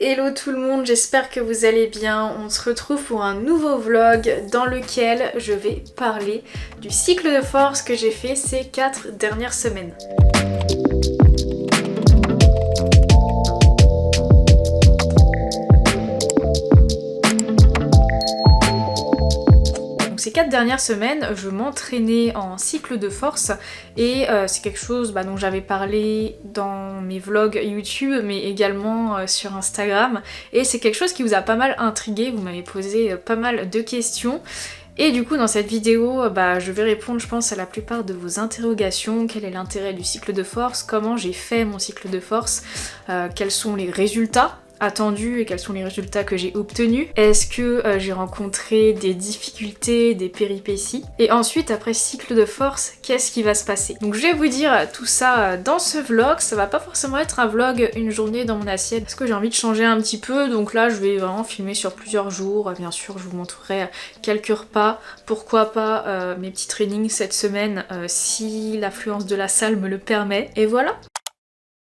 Hello tout le monde, j'espère que vous allez bien. On se retrouve pour un nouveau vlog dans lequel je vais parler du cycle de force que j'ai fait ces 4 dernières semaines. Ces 4 dernières semaines, je m'entraînais en cycle de force et c'est quelque chose dont j'avais parlé dans mes vlogs YouTube mais également sur Instagram, et c'est quelque chose qui vous a pas mal intrigué, vous m'avez posé pas mal de questions. Et du coup dans cette vidéo, je vais répondre je pense à la plupart de vos interrogations. Quel est l'intérêt du cycle de force, comment j'ai fait mon cycle de force, quels sont les résultats attendus et quels sont les résultats que j'ai obtenus. Est-ce que j'ai rencontré des difficultés, des péripéties? Et ensuite, après cycle de force, qu'est-ce qui va se passer? Donc je vais vous dire tout ça dans ce vlog. Ça va pas forcément être un vlog une journée dans mon assiette parce que j'ai envie de changer un petit peu. Donc là, je vais vraiment filmer sur plusieurs jours. Bien sûr, je vous montrerai quelques repas. Pourquoi pas mes petits trainings cette semaine si l'affluence de la salle me le permet. Et voilà.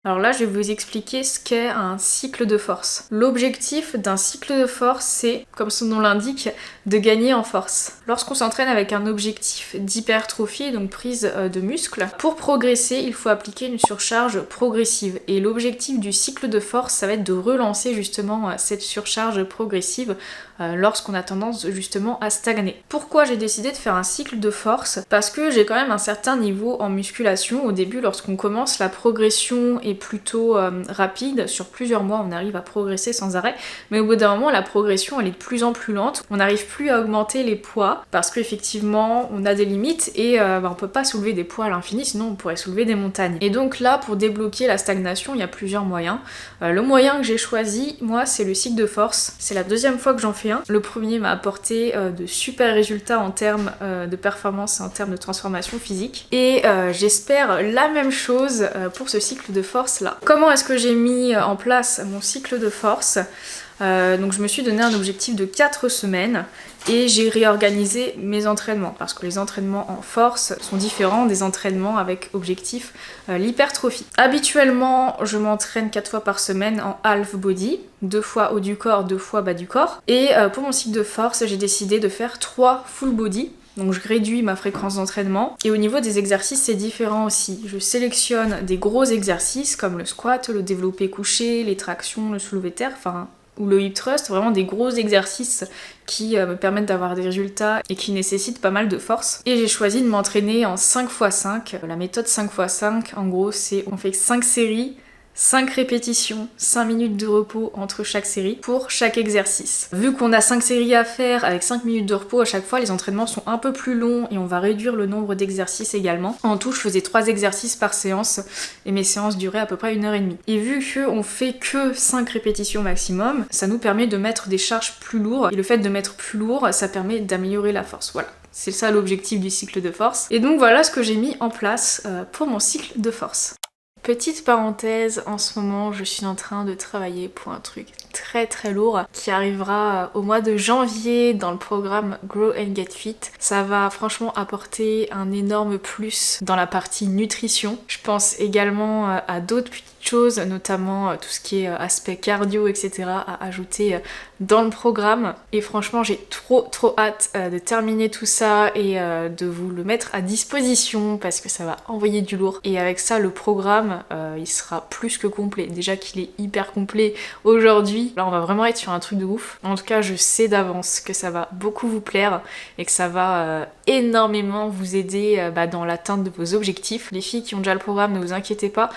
Alors là, je vais vous expliquer ce qu'est un cycle de force. L'objectif d'un cycle de force, c'est, comme son nom l'indique, de gagner en force. Lorsqu'on s'entraîne avec un objectif d'hypertrophie, donc prise de muscle, pour progresser, il faut appliquer une surcharge progressive. Et l'objectif du cycle de force, ça va être de relancer justement cette surcharge progressive lorsqu'on a tendance justement à stagner. Pourquoi j'ai décidé de faire un cycle de force? Parce que j'ai quand même un certain niveau en musculation. Au début, lorsqu'on commence, la progression est plutôt rapide. Sur plusieurs mois, on arrive à progresser sans arrêt. Mais au bout d'un moment, la progression, elle est de plus en plus lente. On n'arrive plus à augmenter les poids parce qu'effectivement, on a des limites et on peut pas soulever des poids à l'infini, sinon on pourrait soulever des montagnes. Et donc là, pour débloquer la stagnation, il y a plusieurs moyens. Le moyen que j'ai choisi, moi, c'est le cycle de force. C'est la deuxième fois que j'en fais un. Le premier m'a apporté de super résultats en termes de performance et en termes de transformation physique. Et j'espère la même chose pour ce cycle de force là. Comment est-ce que j'ai mis en place mon cycle de force? Donc je me suis donné un objectif de 4 semaines et j'ai réorganisé mes entraînements parce que les entraînements en force sont différents des entraînements avec objectif l'hypertrophie. Habituellement, je m'entraîne 4 fois par semaine en half body, 2 fois haut du corps, 2 fois bas du corps. Et pour mon cycle de force, j'ai décidé de faire 3 full body. Donc je réduis ma fréquence d'entraînement. Et au niveau des exercices, c'est différent aussi. Je sélectionne des gros exercices comme le squat, le développé couché, les tractions, le soulevé terre, ou le hip thrust, vraiment des gros exercices qui me permettent d'avoir des résultats et qui nécessitent pas mal de force. Et j'ai choisi de m'entraîner en 5x5. La méthode 5x5, en gros, c'est on fait 5 séries, 5 répétitions, 5 minutes de repos entre chaque série pour chaque exercice. Vu qu'on a 5 séries à faire avec 5 minutes de repos à chaque fois, les entraînements sont un peu plus longs et on va réduire le nombre d'exercices également. En tout, je faisais 3 exercices par séance et mes séances duraient à peu près 1h30. Et vu qu'on fait que 5 répétitions maximum, ça nous permet de mettre des charges plus lourdes. Et le fait de mettre plus lourd, ça permet d'améliorer la force. Voilà. C'est ça l'objectif du cycle de force. Et donc voilà ce que j'ai mis en place pour mon cycle de force. Petite parenthèse, en ce moment je suis en train de travailler pour un truc très lourd qui arrivera au mois de janvier dans le programme Grow and Get Fit. Ça va franchement apporter un énorme plus dans la partie nutrition. Je pense également à d'autres petites choses, notamment tout ce qui est aspect cardio, etc. à ajouter dans le programme. Et franchement j'ai trop hâte de terminer tout ça et de vous le mettre à disposition parce que ça va envoyer du lourd. Et avec ça le programme il sera plus que complet. Déjà qu'il est hyper complet aujourd'hui. Là on va vraiment être sur un truc de ouf. En tout cas je sais d'avance que ça va beaucoup vous plaire et que ça va énormément vous aider dans l'atteinte de vos objectifs. Les filles qui ont déjà le programme, ne vous inquiétez pas,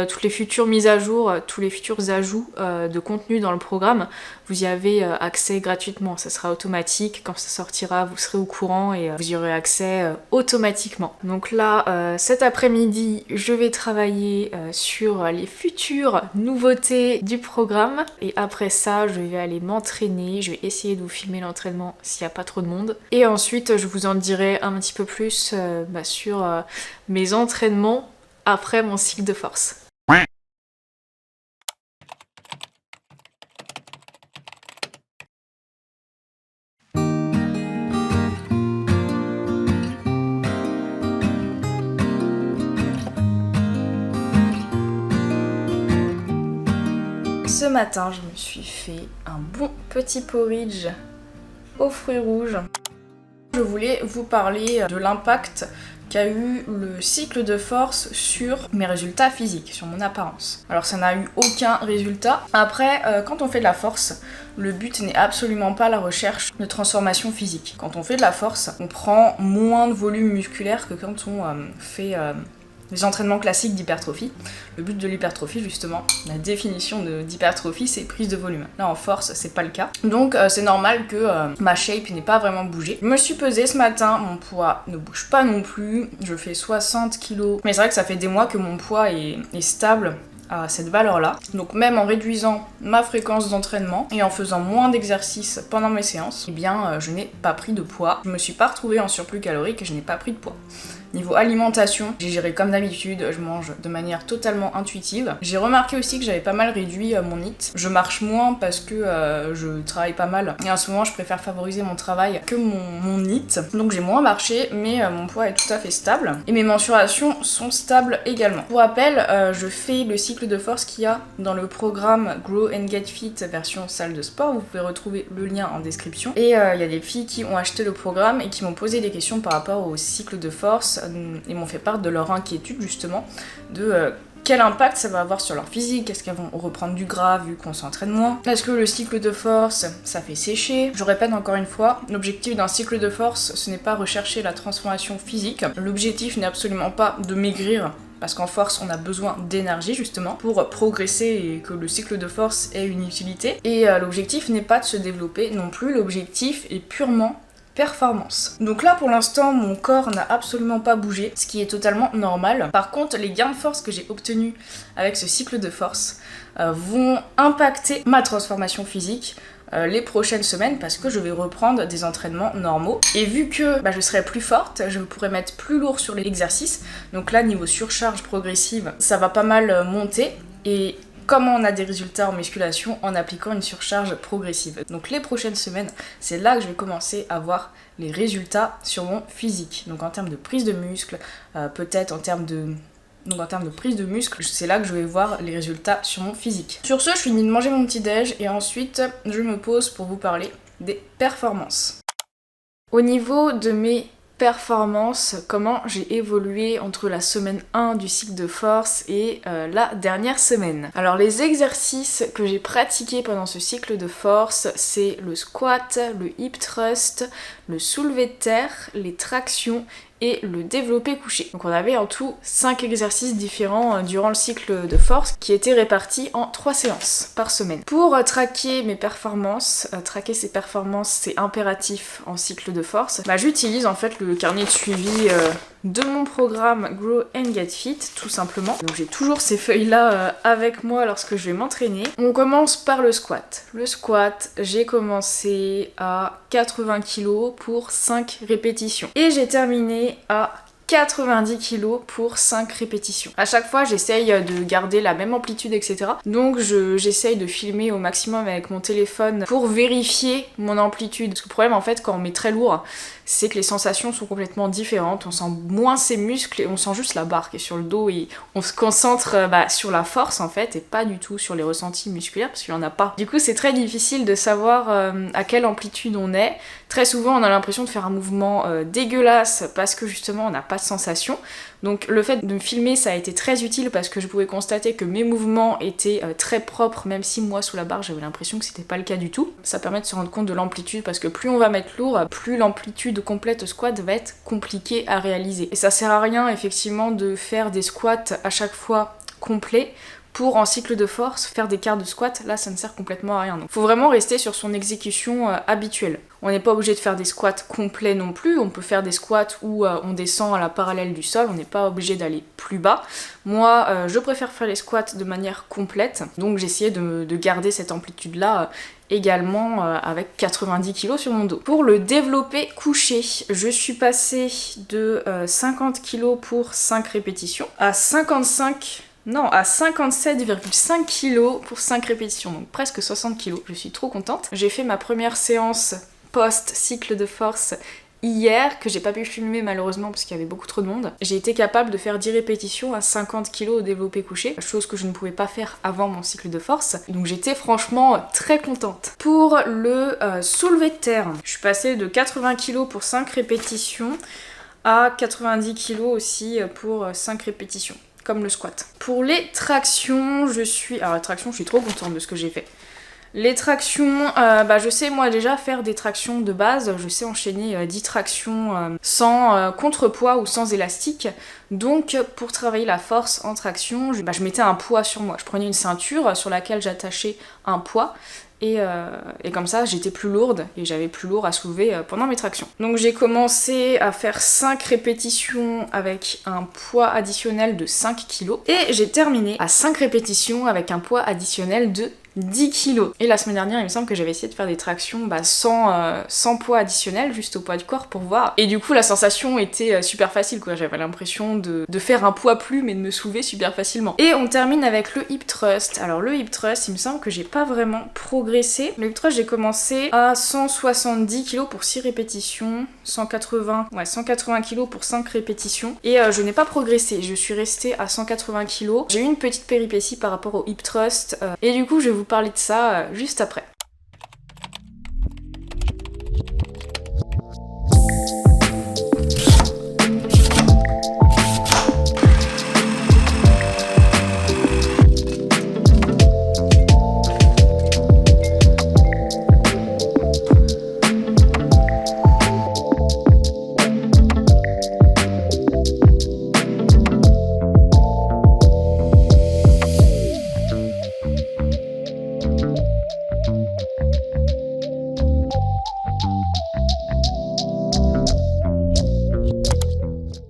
toutes les futures mises à jour, tous les futurs ajouts de contenu dans le programme, vous y avez accès gratuitement, ça sera automatique, quand ça sortira vous serez au courant et vous y aurez accès automatiquement. Donc là cet après-midi je vais travailler sur les futures nouveautés du programme et après ça je vais aller m'entraîner, je vais essayer de vous filmer l'entraînement s'il n'y a pas trop de monde et ensuite je vous en dirai un petit peu plus sur mes entraînements après mon cycle de force. Ce matin, je me suis fait un bon petit porridge aux fruits rouges. Je voulais vous parler de l'impact qu'a eu le cycle de force sur mes résultats physiques, sur mon apparence. Alors ça n'a eu aucun résultat. Après, quand on fait de la force, le but n'est absolument pas la recherche de transformation physique. Quand on fait de la force, on prend moins de volume musculaire que quand on fait les entraînements classiques d'hypertrophie. Le but de l'hypertrophie, justement, la définition d'hypertrophie, c'est prise de volume. Là, en force, c'est pas le cas. Donc, c'est normal que ma shape n'ait pas vraiment bougé. Je me suis pesée ce matin, mon poids ne bouge pas non plus. Je fais 60 kg. Mais c'est vrai que ça fait des mois que mon poids est stable à cette valeur-là. Donc même en réduisant ma fréquence d'entraînement et en faisant moins d'exercices pendant mes séances, eh bien, je n'ai pas pris de poids. Je me suis pas retrouvée en surplus calorique et je n'ai pas pris de poids. Niveau alimentation, j'ai géré comme d'habitude, je mange de manière totalement intuitive. J'ai remarqué aussi que j'avais pas mal réduit mon NEAT. Je marche moins parce que je travaille pas mal. Et en ce moment, je préfère favoriser mon travail que mon NEAT. Donc j'ai moins marché, mais mon poids est tout à fait stable. Et mes mensurations sont stables également. Pour rappel, je fais le cycle de force qu'il y a dans le programme Grow and Get Fit version salle de sport. Vous pouvez retrouver le lien en description. Et il y a des filles qui ont acheté le programme et qui m'ont posé des questions par rapport au cycle de force. Ils m'ont fait part de leur inquiétude justement de quel impact ça va avoir sur leur physique. Est-ce qu'elles vont reprendre du gras vu qu'on s'entraîne moins? Est-ce que le cycle de force, ça fait sécher? Je répète encore une fois, l'objectif d'un cycle de force, ce n'est pas rechercher la transformation physique. L'objectif n'est absolument pas de maigrir, parce qu'en force, on a besoin d'énergie justement pour progresser et que le cycle de force ait une utilité. Et l'objectif n'est pas de se développer non plus, l'objectif est purement performance. Donc là pour l'instant mon corps n'a absolument pas bougé, ce qui est totalement normal. Par contre les gains de force que j'ai obtenus avec ce cycle de force vont impacter ma transformation physique les prochaines semaines parce que je vais reprendre des entraînements normaux. Et vu que je serai plus forte, je pourrai mettre plus lourd sur les exercices. Donc là niveau surcharge progressive, ça va pas mal monter et comment on a des résultats en musculation en appliquant une surcharge progressive. Donc les prochaines semaines, c'est là que je vais commencer à voir les résultats sur mon physique. Donc en termes de prise de muscle, peut-être en termes de prise de muscle, c'est là que je vais voir les résultats sur mon physique. Sur ce, je finis de manger mon petit déj et ensuite je me pose pour vous parler des performances. Au niveau de mes performance, comment j'ai évolué entre la semaine 1 du cycle de force et la dernière semaine. Alors les exercices que j'ai pratiqués pendant ce cycle de force, c'est le squat, le hip thrust, le soulevé de terre, les tractions et le développé couché. Donc on avait en tout 5 exercices différents durant le cycle de force qui étaient répartis en 3 séances par semaine. Pour traquer mes performances, traquer ces performances c'est impératif en cycle de force, j'utilise en fait le carnet de suivi de mon programme Grow and Get Fit tout simplement. Donc j'ai toujours ces feuilles là avec moi lorsque je vais m'entraîner. On commence par le squat. Le squat, j'ai commencé à 80 kg pour 5 répétitions. Et j'ai terminé à 90 kg pour 5 répétitions. À chaque fois, j'essaye de garder la même amplitude, etc. Donc j'essaye de filmer au maximum avec mon téléphone pour vérifier mon amplitude. Parce que le problème, en fait, quand on met très lourd, c'est que les sensations sont complètement différentes. On sent moins ses muscles et on sent juste la barre qui est sur le dos et on se concentre sur la force, en fait, et pas du tout sur les ressentis musculaires parce qu'il n'y en a pas. Du coup, c'est très difficile de savoir à quelle amplitude on est. Très souvent, on a l'impression de faire un mouvement dégueulasse parce que justement, on n'a pas de sensation. Donc le fait de me filmer, ça a été très utile parce que je pouvais constater que mes mouvements étaient très propres, même si moi sous la barre j'avais l'impression que c'était pas le cas du tout. Ça permet de se rendre compte de l'amplitude parce que plus on va mettre lourd, plus l'amplitude complète squat va être compliquée à réaliser. Et ça sert à rien effectivement de faire des squats à chaque fois complets. Pour en cycle de force, faire des quarts de squat, là ça ne sert complètement à rien. Donc faut vraiment rester sur son exécution habituelle. On n'est pas obligé de faire des squats complets non plus, on peut faire des squats où on descend à la parallèle du sol, on n'est pas obligé d'aller plus bas. Moi, je préfère faire les squats de manière complète, donc j'essayais de garder cette amplitude-là également avec 90 kg sur mon dos. Pour le développé couché, je suis passée de 50 kg pour 5 répétitions à 57,5 kg pour 5 répétitions, donc presque 60 kg. Je suis trop contente. J'ai fait ma première séance post-cycle de force hier, que j'ai pas pu filmer malheureusement parce qu'il y avait beaucoup trop de monde, j'ai été capable de faire 10 répétitions à 50 kg au développé couché, chose que je ne pouvais pas faire avant mon cycle de force. Donc j'étais franchement très contente. Pour le soulevé de terre, je suis passée de 80 kg pour 5 répétitions à 90 kg aussi pour 5 répétitions, comme le squat. Pour les tractions, alors les tractions, je suis trop contente de ce que j'ai fait. Les tractions, je sais moi déjà faire des tractions de base, je sais enchaîner 10 tractions sans contrepoids ou sans élastique. Donc pour travailler la force en traction, je mettais un poids sur moi. Je prenais une ceinture sur laquelle j'attachais un poids. Et comme ça, j'étais plus lourde et j'avais plus lourd à soulever pendant mes tractions. Donc j'ai commencé à faire 5 répétitions avec un poids additionnel de 5 kg. Et j'ai terminé à 5 répétitions avec un poids additionnel de 10 kg. Et la semaine dernière, il me semble que j'avais essayé de faire des tractions sans poids additionnel, juste au poids du corps pour voir. Et du coup, la sensation était super facile, quoi. J'avais l'impression de faire un poids plus, mais de me soulever super facilement. Et on termine avec le hip thrust. Alors le hip thrust, il me semble que j'ai pas vraiment progressé. Le hip thrust, j'ai commencé à 170 kg pour 6 répétitions, 180 kg pour 5 répétitions. Et je n'ai pas progressé, je suis restée à 180 kg. J'ai eu une petite péripétie par rapport au hip thrust. Et du coup, je vais vous parler de ça juste après.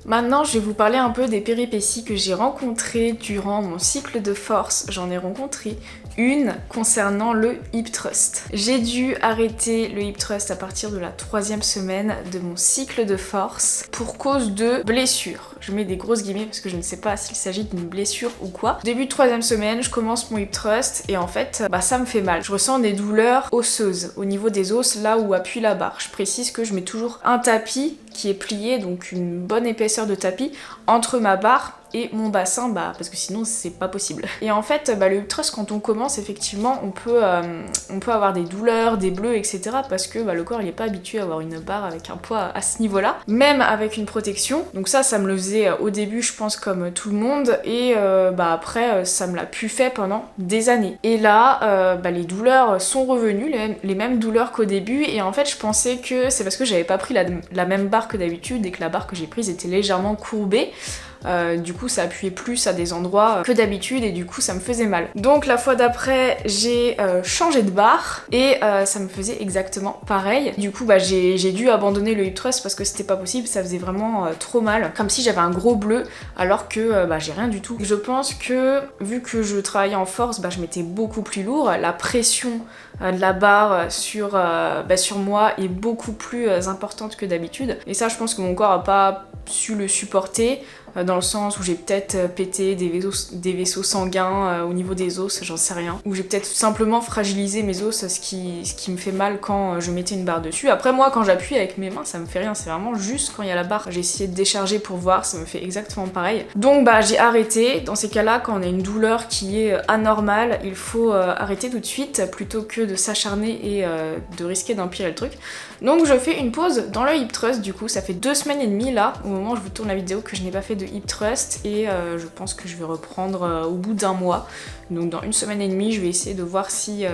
Maintenant, je vais vous parler un peu des péripéties que j'ai rencontrées durant mon cycle de force. J'en ai rencontré une concernant le hip thrust. J'ai dû arrêter le hip thrust à partir de la 3e semaine de mon cycle de force pour cause de blessure. Je mets des grosses guillemets parce que je ne sais pas s'il s'agit d'une blessure ou quoi. Début de 3e semaine, je commence mon hip thrust et en fait, ça me fait mal. Je ressens des douleurs osseuses au niveau des os, là où appuie la barre. Je précise que je mets toujours un tapis qui est plié, donc une bonne épaisseur de tapis, entre ma barre et mon bassin, parce que sinon c'est pas possible. Et en fait, le hip thrust, quand on commence, effectivement, on peut avoir des douleurs, des bleus, etc. parce que le corps il est pas habitué à avoir une barre avec un poids à ce niveau-là, même avec une protection. Donc ça me le faisait au début, je pense, comme tout le monde, et après, ça me l'a plus fait pendant des années. Et là, les douleurs sont revenues, les mêmes douleurs qu'au début, et en fait, je pensais que c'est parce que j'avais pas pris la même barre que d'habitude et que la barre que j'ai prise était légèrement courbée. Du coup ça appuyait plus à des endroits que d'habitude et du coup ça me faisait mal. Donc la fois d'après j'ai changé de barre et ça me faisait exactement pareil. Du coup j'ai dû abandonner le hip thrust parce que c'était pas possible, ça faisait vraiment trop mal, comme si j'avais un gros bleu alors que j'ai rien du tout. Je pense que vu que je travaillais en force, je mettais beaucoup plus lourd, la pression de la barre sur moi est beaucoup plus importante que d'habitude et ça je pense que mon corps a pas su le supporter, dans le sens où j'ai peut-être pété des vaisseaux sanguins au niveau des os, j'en sais rien. Ou j'ai peut-être simplement fragilisé mes os, ce qui me fait mal quand je mettais une barre dessus. Après moi, quand j'appuie avec mes mains, ça me fait rien, c'est vraiment juste quand il y a la barre. J'ai essayé de décharger pour voir, ça me fait exactement pareil. Donc j'ai arrêté. Dans ces cas-là, quand on a une douleur qui est anormale, il faut arrêter tout de suite plutôt que de s'acharner et de risquer d'empirer le truc. Donc je fais une pause dans le hip thrust, du coup ça fait 2 semaines et demie là, au moment où je vous tourne la vidéo, que je n'ai pas fait de hip thrust et je pense que je vais reprendre au bout d'1 mois. Donc dans 1 semaine et demie, je vais essayer de voir si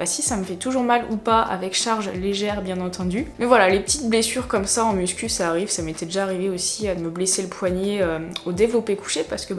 ça me fait toujours mal ou pas, avec charge légère bien entendu. Mais voilà, les petites blessures comme ça en muscu, ça arrive. Ça m'était déjà arrivé aussi de me blesser le poignet au développé couché parce que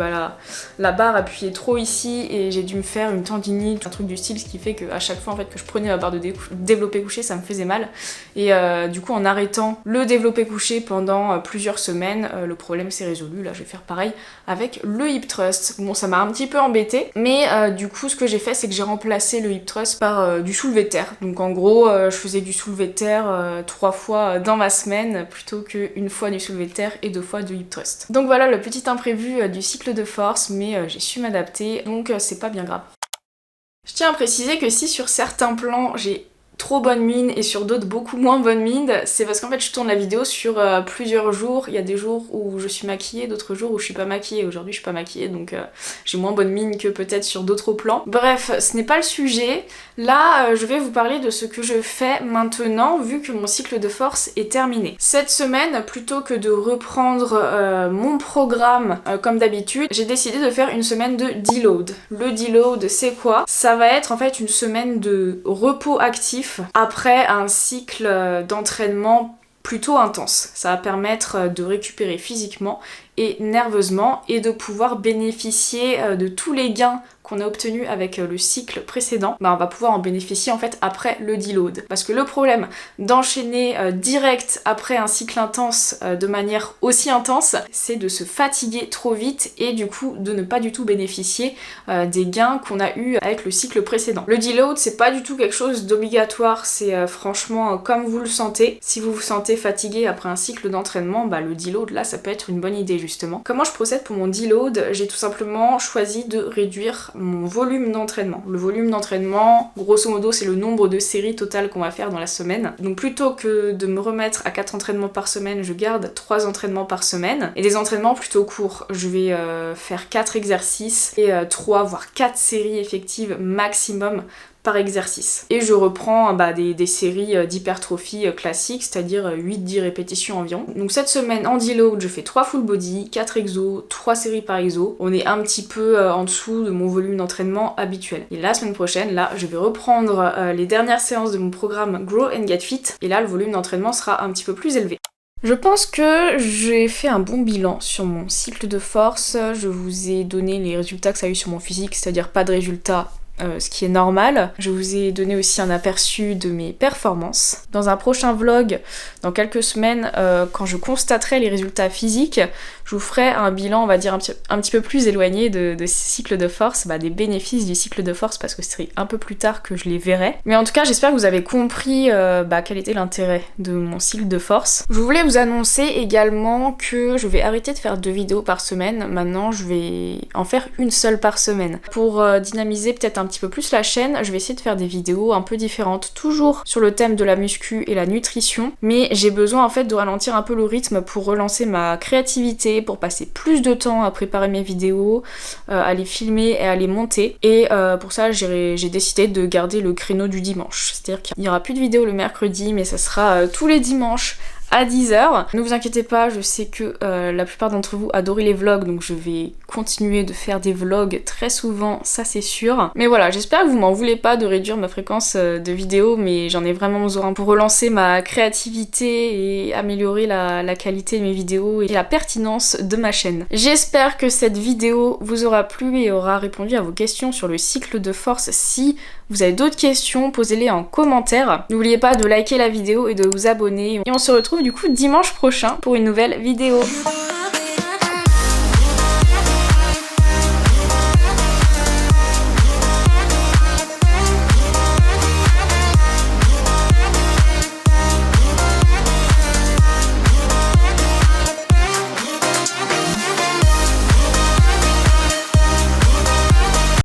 la barre appuyait trop ici et j'ai dû me faire une tendinite, un truc du style, ce qui fait qu'à chaque fois en fait que je prenais ma barre de développé couché, ça me faisait mal. Et du coup en arrêtant le développé couché pendant plusieurs semaines, le problème s'est résolu. Là je vais faire pareil avec le hip thrust. Bon, ça m'a un petit peu embêté, mais du coup ce que j'ai fait, c'est que j'ai remplacé le hip thrust par du soulevé de terre. Donc en gros je faisais du soulevé de terre 3 fois dans ma semaine plutôt qu'une fois du soulevé de terre et 2 fois du hip thrust. Donc voilà le petit imprévu du cycle de force, mais j'ai su m'adapter, donc c'est pas bien grave. Je tiens à préciser que si sur certains plans j'ai trop bonne mine et sur d'autres beaucoup moins bonne mine, c'est parce qu'en fait je tourne la vidéo sur plusieurs jours. Il y a des jours où je suis maquillée, d'autres jours où je suis pas maquillée. Aujourd'hui je suis pas maquillée donc j'ai moins bonne mine que peut-être sur d'autres plans. Bref, ce n'est pas le sujet. Là je vais vous parler de ce que je fais maintenant vu que mon cycle de force est terminé. Cette semaine, plutôt que de reprendre mon programme comme d'habitude, j'ai décidé de faire une semaine de deload. Le deload c'est quoi? Ça va être en fait une semaine de repos actif après un cycle d'entraînement plutôt intense. Ça va permettre de récupérer physiquement et nerveusement et de pouvoir bénéficier de tous les gains qu'on a obtenus avec le cycle précédent. On va pouvoir en bénéficier en fait après le deload. Parce que le problème d'enchaîner direct après un cycle intense de manière aussi intense, c'est de se fatiguer trop vite et du coup de ne pas du tout bénéficier des gains qu'on a eu avec le cycle précédent. Le deload c'est pas du tout quelque chose d'obligatoire, c'est franchement comme vous le sentez. Si vous vous sentez fatigué après un cycle d'entraînement, le deload là ça peut être une bonne idée justement. Comment je procède pour mon deload? J'ai tout simplement choisi de réduire mon volume d'entraînement. Le volume d'entraînement, grosso modo, c'est le nombre de séries totales qu'on va faire dans la semaine. Donc plutôt que de me remettre à 4 entraînements par semaine, je garde 3 entraînements par semaine. Et des entraînements plutôt courts. Je vais faire 4 exercices et 3 voire 4 séries effectives maximum par exercice. Et je reprends des séries d'hypertrophie classiques, c'est-à-dire 8-10 répétitions environ. Donc cette semaine en deload, je fais 3 full body, 4 exos, 3 séries par exo. On est un petit peu en dessous de mon volume d'entraînement habituel. Et la semaine prochaine, là, je vais reprendre les dernières séances de mon programme Grow and Get Fit. Et là, le volume d'entraînement sera un petit peu plus élevé. Je pense que j'ai fait un bon bilan sur mon cycle de force. Je vous ai donné les résultats que ça a eu sur mon physique, c'est-à-dire pas de résultats. Ce qui est normal. Je vous ai donné aussi un aperçu de mes performances. Dans un prochain vlog, dans quelques semaines, quand je constaterai les résultats physiques, je vous ferai un bilan, on va dire, un petit peu plus éloigné de ce cycle de force, des bénéfices du cycle de force, parce que ce serait un peu plus tard que je les verrai. Mais en tout cas, j'espère que vous avez compris quel était l'intérêt de mon cycle de force. Je voulais vous annoncer également que je vais arrêter de faire 2 vidéos par semaine. Maintenant, je vais en faire une seule par semaine. Pour dynamiser peut-être un petit peu plus la chaîne, je vais essayer de faire des vidéos un peu différentes, toujours sur le thème de la muscu et la nutrition, mais j'ai besoin en fait de ralentir un peu le rythme pour relancer ma créativité, pour passer plus de temps à préparer mes vidéos, à les filmer et à les monter. Et pour ça j'ai décidé de garder le créneau du dimanche, c'est-à-dire qu'il n'y aura plus de vidéos le mercredi, mais ça sera tous les dimanches à 10h. Ne vous inquiétez pas, je sais que la plupart d'entre vous adorez les vlogs, donc je vais continuer de faire des vlogs très souvent, ça c'est sûr. Mais voilà, j'espère que vous m'en voulez pas de réduire ma fréquence de vidéos, mais j'en ai vraiment besoin pour relancer ma créativité et améliorer la qualité de mes vidéos et la pertinence de ma chaîne. J'espère que cette vidéo vous aura plu et aura répondu à vos questions sur le cycle de force. Si vous avez d'autres questions, posez-les en commentaire. N'oubliez pas de liker la vidéo et de vous abonner. Et on se retrouve du coup dimanche prochain pour une nouvelle vidéo.